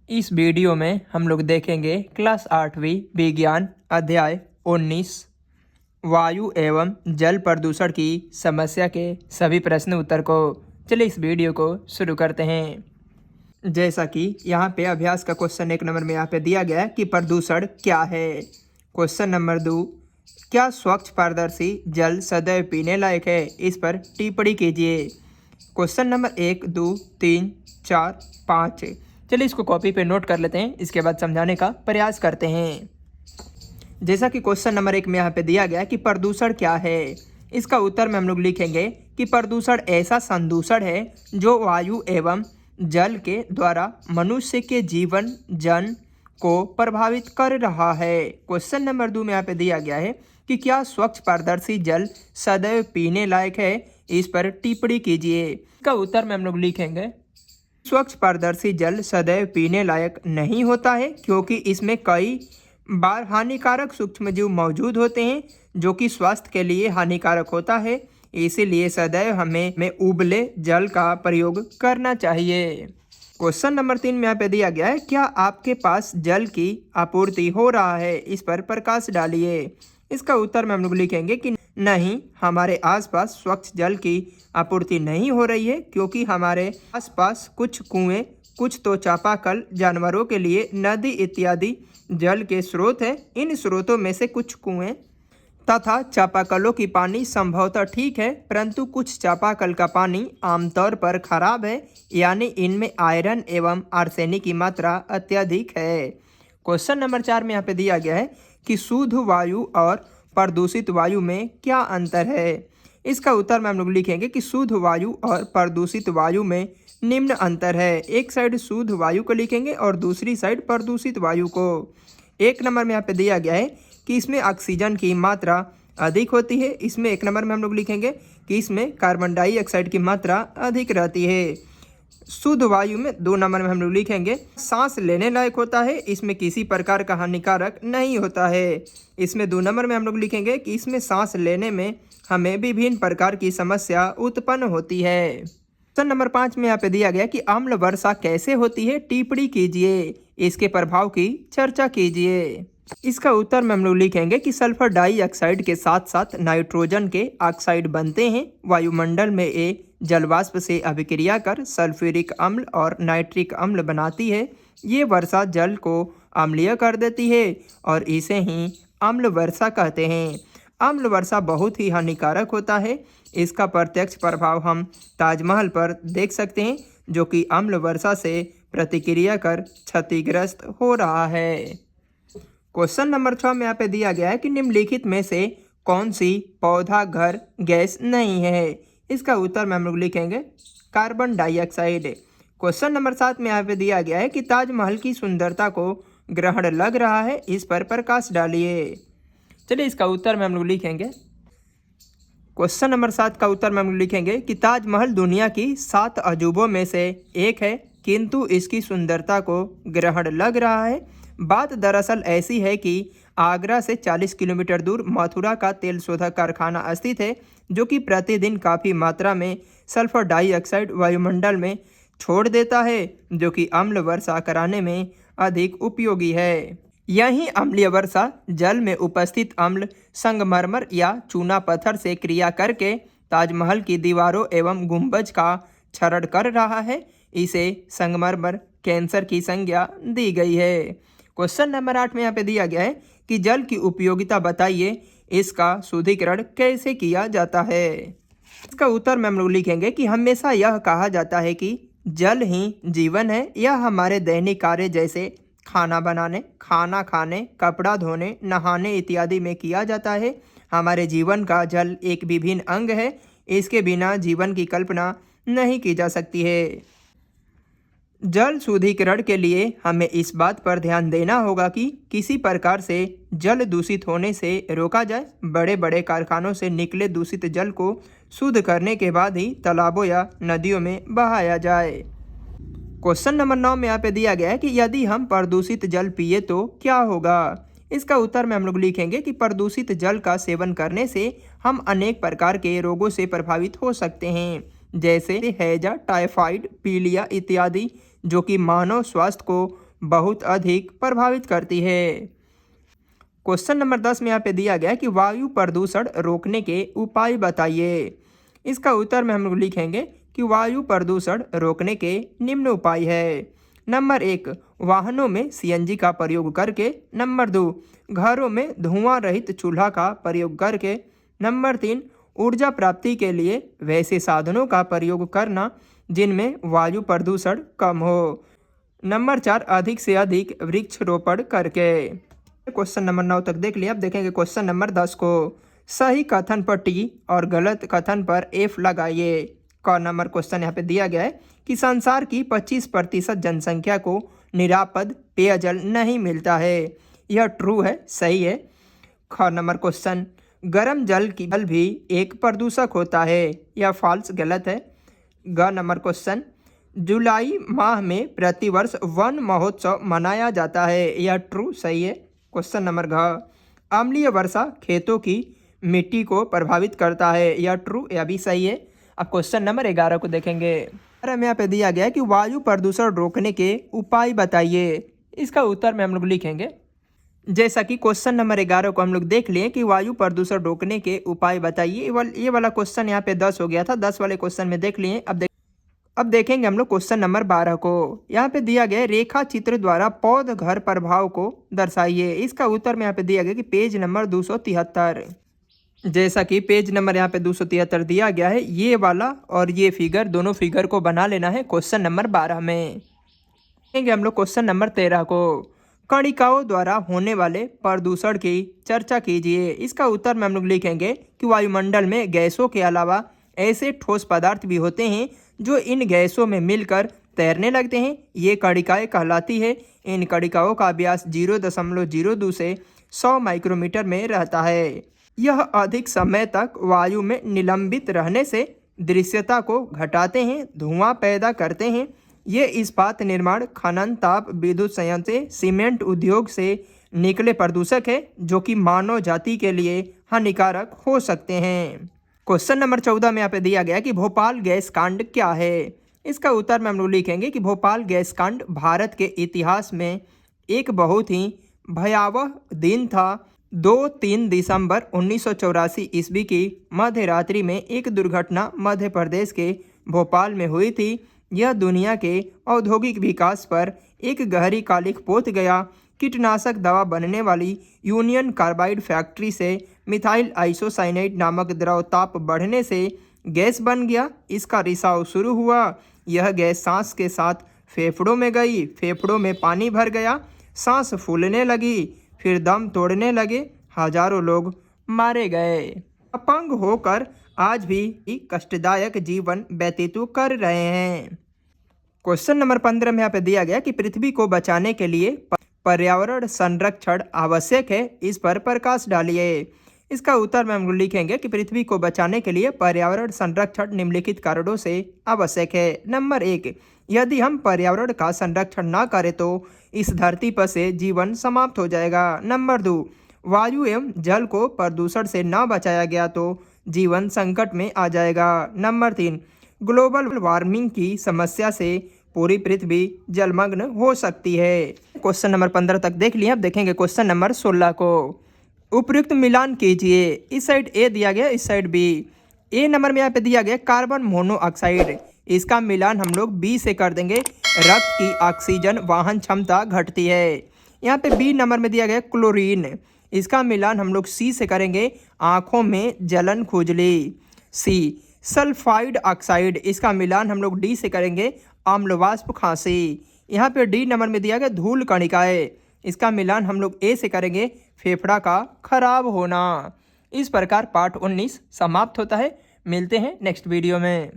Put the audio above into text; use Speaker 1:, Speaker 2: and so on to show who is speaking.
Speaker 1: इस वीडियो में हम लोग देखेंगे क्लास 8वीं विज्ञान अध्याय 19 वायु एवं जल प्रदूषण की समस्या के सभी प्रश्न उत्तर को। चलिए इस वीडियो को शुरू करते हैं। जैसा कि यहाँ पे अभ्यास का क्वेश्चन 1 नंबर में यहाँ पे दिया गया है कि प्रदूषण क्या है। क्वेश्चन नंबर 2, क्या स्वच्छ पारदर्शी जल सदैव पीने लायक है? इस पर टिप्पणी कीजिए। Question number 1, 2, 3, 4, 5। चलिए इसको कॉपी पे नोट कर लेते हैं, इसके बाद समझाने का प्रयास करते हैं। जैसा कि क्वेश्चन नंबर 1 में यहाँ पे दिया गया है कि प्रदूषण क्या है। इसका उत्तर में हम लोग लिखेंगे कि प्रदूषण ऐसा संदूषण है जो वायु एवं जल के द्वारा मनुष्य के जीवन जन को प्रभावित कर रहा है। क्वेश्चन नंबर 2 में यहाँ पे दिया गया है कि क्या स्वच्छ पारदर्शी जल सदैव पीने लायक है? इस पर टिप्पणी कीजिए। इसका उत्तर में हम लोग लिखेंगे स्वच्छ पारदर्शी जल सदैव पीने लायक नहीं होता है, क्योंकि इसमें कई बार हानिकारक सूक्ष्मजीव मौजूद होते हैं जो कि स्वास्थ्य के लिए हानिकारक होता है। इसीलिए सदैव हमें उबले जल का प्रयोग करना चाहिए। क्वेश्चन नंबर 3 में यहाँ पे दिया गया है, क्या आपके पास जल की आपूर्ति हो रहा है? इस पर प्रकाश डालिए। इसका उत्तर में हम लोग लिखेंगे कि नहीं, हमारे आसपास स्वच्छ जल की आपूर्ति नहीं हो रही है, क्योंकि हमारे आसपास कुछ कुएं, कुछ तो चापाकल, जानवरों के लिए नदी इत्यादि जल के स्रोत हैं। इन स्रोतों में से कुछ कुएं तथा चापाकलों की पानी संभवतः ठीक है, परंतु कुछ चापाकल का पानी आमतौर पर खराब है, यानी इनमें आयरन एवं आर्सेनिक की मात्रा अत्यधिक है। क्वेश्चन नंबर 4 में यहाँ पे दिया गया है कि शुद्ध वायु और प्रदूषित वायु में क्या अंतर है। इसका उत्तर में हम लोग लिखेंगे कि शुद्ध वायु और प्रदूषित वायु में निम्न अंतर है। एक साइड शुद्ध वायु को लिखेंगे और दूसरी साइड प्रदूषित वायु को। 1 नंबर में यहाँ पे दिया गया है कि इसमें ऑक्सीजन की मात्रा अधिक होती है। इसमें 1 नंबर में हम लोग लिखेंगे कि इसमें कार्बन डाइऑक्साइड की मात्रा अधिक रहती है। शुद्ध वायु में 2 नंबर में हम लोग लिखेंगे सांस लेने लायक होता है, इसमें किसी प्रकार का हानिकारक नहीं होता है। इसमें 2 नंबर में हम लोग लिखेंगे कि इसमें सांस लेने में हमें विभिन्न प्रकार की समस्या उत्पन्न होती है। क्वेश्चन नंबर 5 में यहाँ पे दिया गया कि अम्ल वर्षा कैसे होती है? टिप्पणी कीजिए, इसके प्रभाव की चर्चा कीजिए। इसका उत्तर में हम लोग लिखेंगे कि सल्फर डाइऑक्साइड के साथ साथ नाइट्रोजन के ऑक्साइड बनते हैं। वायुमंडल में ये जलवाष्प से अभिक्रिया कर सल्फ्यूरिक अम्ल और नाइट्रिक अम्ल बनाती है। ये वर्षा जल को अम्लीय कर देती है और इसे ही अम्ल वर्षा कहते हैं। अम्ल वर्षा बहुत ही हानिकारक होता है। इसका प्रत्यक्ष प्रभाव हम ताजमहल पर देख सकते हैं, जो कि अम्ल वर्षा से प्रतिक्रिया कर क्षतिग्रस्त हो रहा है। क्वेश्चन नंबर 6 में यहाँ पे दिया गया है कि निम्नलिखित में से कौन सी पौधा घर गैस नहीं है? इसका उत्तर में हम लोग लिखेंगे कार्बन डाइऑक्साइड। क्वेश्चन नंबर 7 में यहाँ पे दिया गया है कि ताजमहल की सुंदरता को ग्रहण लग रहा है। इस पर प्रकाश डालिए। चलिए इसका उत्तर में हम लोग लिखेंगे क्वेश्चन नंबर 7 का उत्तर में हम लोग लिखेंगे कि ताजमहल दुनिया की 7 अजूबों में से एक है, किंतु इसकी सुंदरता को ग्रहण लग रहा है। बात दरअसल ऐसी है कि आगरा से 40 किलोमीटर दूर मथुरा का तेल शोधक कारखाना स्थित है, जो कि प्रतिदिन काफ़ी मात्रा में सल्फर डाइऑक्साइड वायुमंडल में छोड़ देता है, जो कि अम्ल वर्षा कराने में अधिक उपयोगी है। यही अम्लीय वर्षा जल में उपस्थित अम्ल संगमरमर या चूना पत्थर से क्रिया करके ताजमहल की दीवारों एवं गुंबज का क्षरण कर रहा है। इसे संगमरमर कैंसर की संज्ञा दी गई है। क्वेश्चन नंबर 8 में यहाँ पे दिया गया है कि जल की उपयोगिता बताइए, इसका शुद्धिकरण कैसे किया जाता है? इसका उत्तर में हम लोग लिखेंगे कि हमेशा यह कहा जाता है कि जल ही जीवन है। यह हमारे दैनिक कार्य जैसे खाना बनाने, खाना खाने, कपड़ा धोने, नहाने इत्यादि में किया जाता है। हमारे जीवन का जल एक विभिन्न अंग है। इसके बिना जीवन की कल्पना नहीं की जा सकती है। जल शुद्धिकरण के लिए हमें इस बात पर ध्यान देना होगा कि किसी प्रकार से जल दूषित होने से रोका जाए। बड़े बड़े कारखानों से निकले दूषित जल को शुद्ध करने के बाद ही तालाबों या नदियों में बहाया जाए। क्वेश्चन नंबर 9 में यहाँ पे दिया गया है कि यदि हम प्रदूषित जल पिए तो क्या होगा? इसका उत्तर में हम लोग लिखेंगे कि प्रदूषित जल का सेवन करने से हम अनेक प्रकार के रोगों से प्रभावित हो सकते हैं, जैसे हैजा, टाइफाइड, पीलिया इत्यादि, जो कि मानव स्वास्थ्य को बहुत अधिक प्रभावित करती है। क्वेश्चन नंबर 10 में यहाँ पे दिया गया है कि वायु प्रदूषण रोकने के उपाय बताइए। इसका उत्तर में हम लोग लिखेंगे कि वायु प्रदूषण रोकने के निम्न उपाय है। नंबर 1, वाहनों में सीएनजी का प्रयोग करके। नंबर 2, घरों में धुआं रहित चूल्हा का प्रयोग करके। नंबर 3, ऊर्जा प्राप्ति के लिए वैसे साधनों का प्रयोग करना जिनमें वायु प्रदूषण कम हो। नंबर 4, अधिक से अधिक वृक्षारोपण करके। क्वेश्चन नंबर 9 तक देख लिया। अब देखेंगे क्वेश्चन नंबर 10 को। सही कथन पर टी और गलत कथन पर एफ लगाइए। क नंबर क्वेश्चन यहाँ पे दिया गया है कि संसार की 25% जनसंख्या को निरापद पेयजल नहीं मिलता है। यह ट्रू है, सही है। ख नंबर क्वेश्चन, गर्म जल की जल भी एक प्रदूषक होता है। यह फॉल्स, गलत है। ग नंबर क्वेश्चन, जुलाई माह में प्रतिवर्ष वन महोत्सव मनाया जाता है। यह ट्रू, सही है। क्वेश्चन नंबर घ, अम्लीय वर्षा खेतों की मिट्टी को प्रभावित करता है। यह ट्रू, यह भी सही है। अब क्वेश्चन नंबर 11 को देखेंगे। में यहाँ पे दिया गया है कि वायु प्रदूषण रोकने के उपाय बताइए। इसका उत्तर में हम लोग लिखेंगे, जैसा कि क्वेश्चन नंबर 11 को हम लोग देख लिए कि वायु प्रदूषण रोकने के उपाय बताइए। ये वाला क्वेश्चन यहाँ पे 10 हो गया था, 10 वाले क्वेश्चन में देख लिए। अब देखेंगे हम लोग क्वेश्चन नंबर 12 को। यहाँ पे दिया गया है रेखा चित्र द्वारा पौध घर प्रभाव को दर्शाइए। इसका उत्तर में यहाँ पे दिया गया कि पेज नंबर 273। जैसा कि पेज नंबर यहाँ पे 273 दिया गया है, ये वाला और ये फिगर, दोनों फिगर को बना लेना है क्वेश्चन नंबर 12 में। देखेंगे हम लोग क्वेश्चन नंबर 13 को। कणिकाओं द्वारा होने वाले प्रदूषण की चर्चा कीजिए। इसका उत्तर में हम लोग लिखेंगे कि वायुमंडल में गैसों के अलावा ऐसे ठोस पदार्थ भी होते हैं जो इन गैसों में मिलकर तैरने लगते हैं। ये कणिकाएं कहलाती है। इन कणिकाओं का व्यास 0.02 से 100 माइक्रोमीटर में रहता है। यह अधिक समय तक वायु में निलंबित रहने से दृश्यता को घटाते हैं, धुआं पैदा करते हैं। ये इस्पात निर्माण, खनन, ताप विद्युत संयंत्र से, सीमेंट उद्योग से निकले प्रदूषक है जो कि मानव जाति के लिए हानिकारक हो सकते हैं। क्वेश्चन नंबर 14 में यहाँ पे दिया गया कि भोपाल गैस कांड क्या है। इसका उत्तर में हम लोग लिखेंगे कि भोपाल गैस कांड भारत के इतिहास में एक बहुत ही भयावह दिन था। 2-3 दिसंबर 1984 ईस्वी की मध्य रात्रि में एक दुर्घटना मध्य प्रदेश के भोपाल में हुई थी। यह दुनिया के औद्योगिक विकास पर एक गहरी कालिख पोत गया। कीटनाशक दवा बनने वाली यूनियन कार्बाइड फैक्ट्री से मिथाइल आइसोसाइनेट नामक द्रव ताप बढ़ने से गैस बन गया। इसका रिसाव शुरू हुआ। यह गैस सांस के साथ फेफड़ों में गई, फेफड़ों में पानी भर गया, सांस फूलने लगी, फिर दम तोड़ने लगे। हजारों लोग मारे गए। अपंग होकर आज भी कष्टदायक जीवन व्यतीत कर रहे हैं। क्वेश्चन नंबर 15 में यहाँ पे दिया गया कि पृथ्वी को बचाने के लिए पर्यावरण संरक्षण आवश्यक है। इस पर प्रकाश डालिए। इसका उत्तर में हम लिखेंगे कि पृथ्वी को बचाने के लिए पर्यावरण संरक्षण निम्नलिखित कारणों से आवश्यक है। नंबर 1, यदि हम पर्यावरण का संरक्षण न करें तो इस धरती पर से जीवन समाप्त हो जाएगा। नंबर 2, वायु एवं जल को प्रदूषण से न बचाया गया तो जीवन संकट में आ जाएगा। नंबर 3, ग्लोबल वार्मिंग की समस्या से पूरी पृथ्वी जलमग्न हो सकती है। क्वेश्चन नंबर 15 तक देख लिया। अब देखेंगे क्वेश्चन नंबर 16 को। उपयुक्त मिलान कीजिए। इस साइड ए दिया गया, इस साइड बी। ए नंबर में यहाँ पे दिया गया कार्बन मोनोऑक्साइड। इसका मिलान हम लोग बी से कर देंगे। रक्त की ऑक्सीजन वहन क्षमता घटती है। यहाँ पे बी नंबर में दिया गया क्लोरीन। इसका मिलान हम लोग सी से करेंगे। आँखों में जलन, खुजली। सी सल्फाइड ऑक्साइड। इसका मिलान हम लोग डी से करेंगे। अम्लवाष्प, खांसी। यहाँ पे डी नंबर में दिया गया धूल कणिकाएं। इसका मिलान हम लोग ए से करेंगे। फेफड़ा का खराब होना। इस प्रकार पाठ 19 समाप्त होता है। मिलते हैं नेक्स्ट वीडियो में।